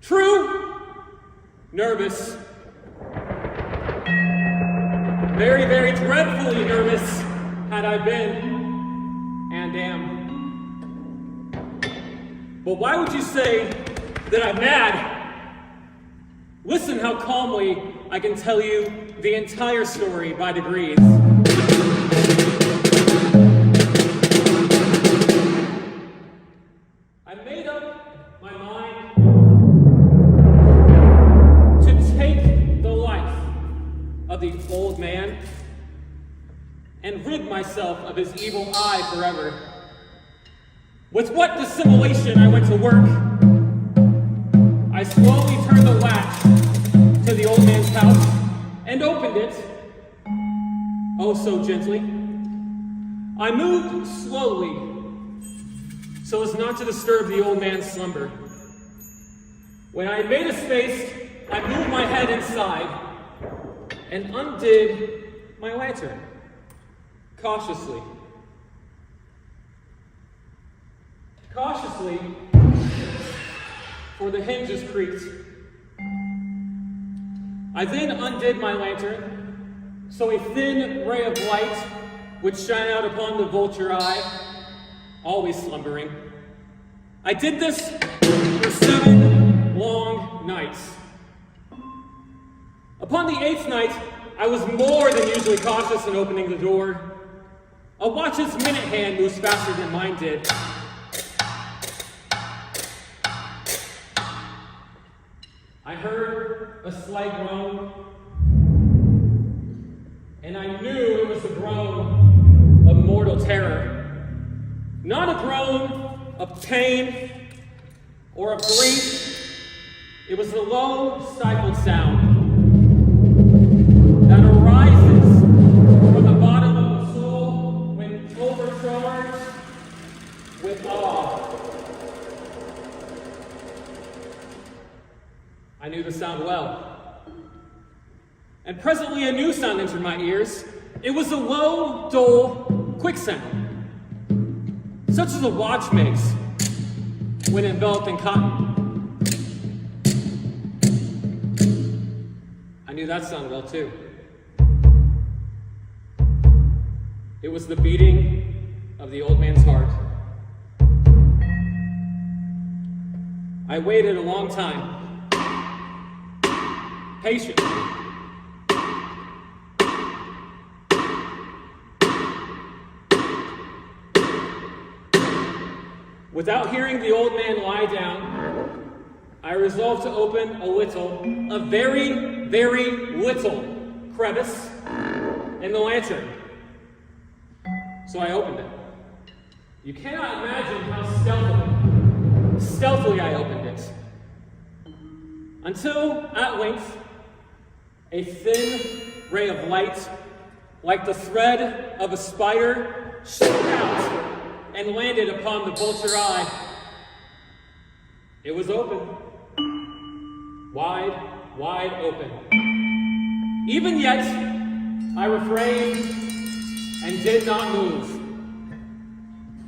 True, nervous. Very, very dreadfully nervous had I been, and am. But why would you say that I'm mad? Listen how calmly I can tell you the entire story by degrees. I made up my mind to take the life of the old man and rid myself of his evil eye forever. With what dissimulation I went to work. I slowly turned the latch to the old man's house and opened it, oh so gently. I moved slowly so as not to disturb the old man's slumber. When I had made a space, I moved my head inside and undid my lantern, cautiously. Cautiously, for the hinges creaked. I then undid my lantern, so a thin ray of light would shine out upon the vulture eye, always slumbering. I did this for 7 long nights. Upon the 8th night, I was more than usually cautious in opening the door. A watch's minute hand moves faster than mine did. I heard a slight groan, and I knew it was a groan of mortal terror. Not a groan of pain or of grief. It was a low, stifled sound that arises from the bottom of the soul when overcharged with awe. I knew the sound well. And presently a new sound entered my ears. It was a low, dull, quick sound, such as a watch makes when enveloped in cotton. I knew that sound well too. It was the beating of the old man's heart. I waited a long time, patient. Without hearing the old man lie down, I resolved to open a very, very little crevice in the lantern. So I opened it. You cannot imagine how stealthily I opened it. Until, at length, a thin ray of light, like the thread of a spider, shot out and landed upon the vulture eye. It was open. Wide, wide open. Even yet, I refrained and did not move.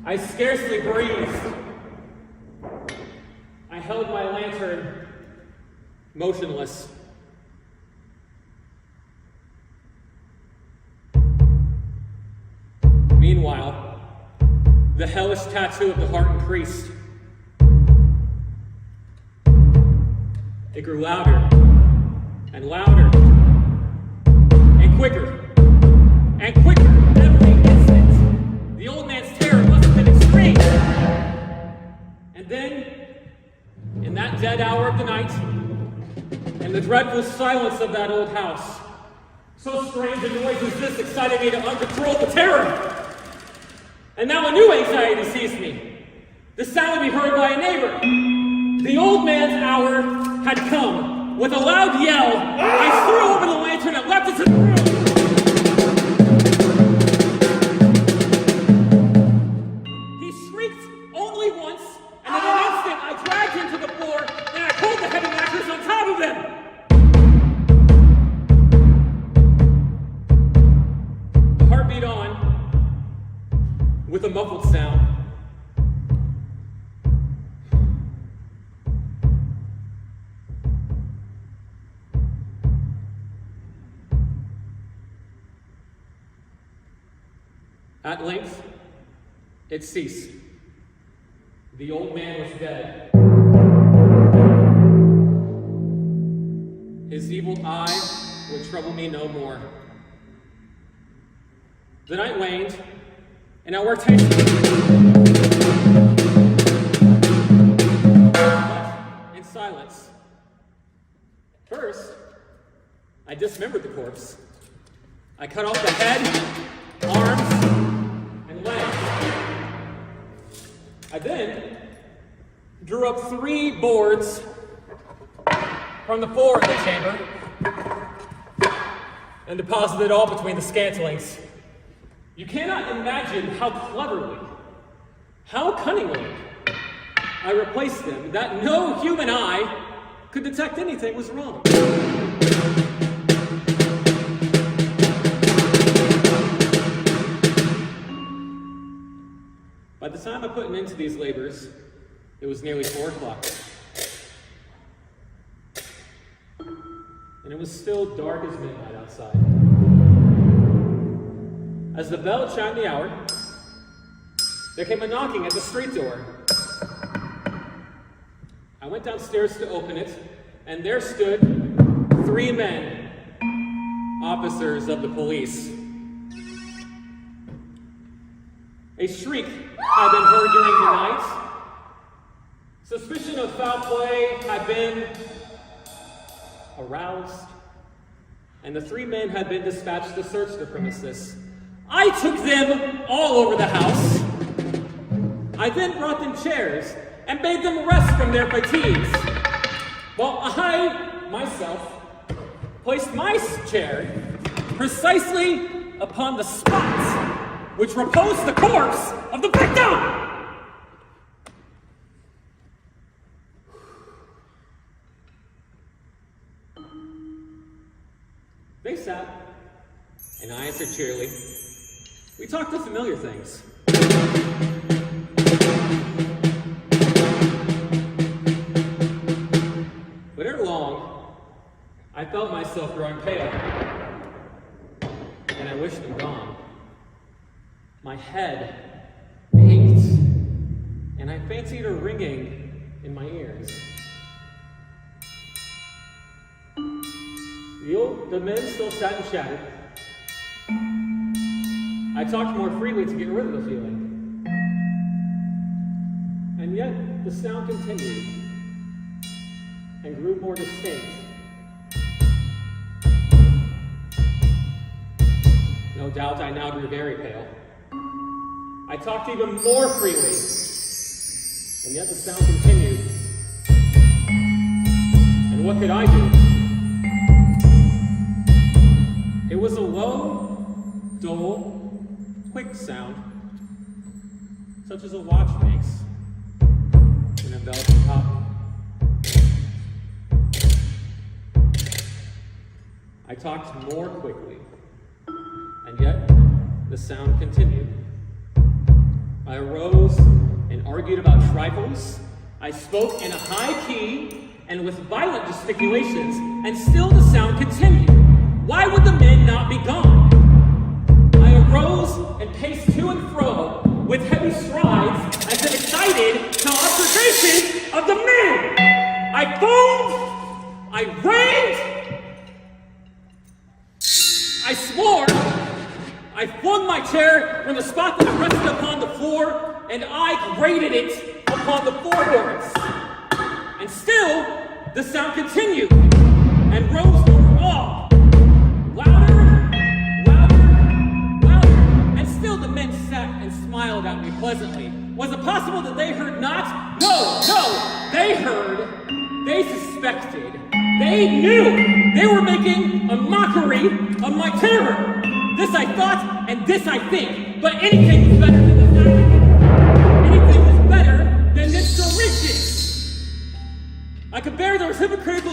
I scarcely breathed. I held my lantern motionless. Meanwhile, the hellish tattoo of the heart increased. It grew louder and louder and quicker and quicker every instant. The old man's terror must have been extreme. And then, in that dead hour of the night, in the dreadful silence of that old house, so strange a noise as this excited me to uncontrollable terror. And now a new anxiety seized me. The sound would be heard by a neighbor. The old man's hour had come. With a loud yell, I threw open the lantern and leapt into the room. He shrieked only once, and in an instant I dragged him to the floor and I pulled the heavy mattress on top of him. The heart beat on with a muffled sound. At length, it ceased. The old man was dead. His evil eye would trouble me no more. The night waned, and I worked hastily. But in silence. First, I dismembered the corpse. I cut off the head, arms, and legs. I then drew up 3 boards from the floor of the chamber and deposited it all between the scantlings. You cannot imagine how cleverly, how cunningly I replaced them, that no human eye could detect anything was wrong. By the time I put an end to these labors, it was nearly 4 o'clock. And it was still dark as midnight outside. As the bell chimed the hour, there came a knocking at the street door. I went downstairs to open it, and there stood 3 men, officers of the police. A shriek had been heard during the night. Suspicion of foul play had been aroused, and the 3 men had been dispatched to search the premises. I took them all over the house. I then brought them chairs and bade them rest from their fatigues, while I, myself, placed my chair precisely upon the spot which reposed the corpse of the victim! They sat, and I answered cheerily. We talked of familiar things. But ere long, I felt myself growing pale, and I wished them gone. My head ached, and I fancied a ringing in my ears. The men still sat and chatted. I talked more freely to get rid of the feeling. And yet, the sound continued and grew more distinct. No doubt I now grew very pale. I talked even more freely, and yet the sound continued. And what could I do? It was a low, dull, quick sound, such as a watch makes when enveloped in cotton. I talked more quickly, and yet the sound continued. I arose and argued about trifles. I spoke in a high key and with violent gesticulations, and still the sound continued. Why would the men not be gone? I arose and paced to and fro with heavy strides as if excited to observation of the men. I foamed, I raved, I swore, I flung my chair from the spot that it rested upon the floor, and I grated it upon the floorboards. And still, the sound continued and rose over all. Louder, louder, louder, and still the men sat and smiled at me pleasantly. Was it possible that they heard not? No, they heard, they suspected, they knew they were making a mockery of my terror. This I thought, and this I think, but anything was better than this. Anything was better than this derision. I could bear their hypocritical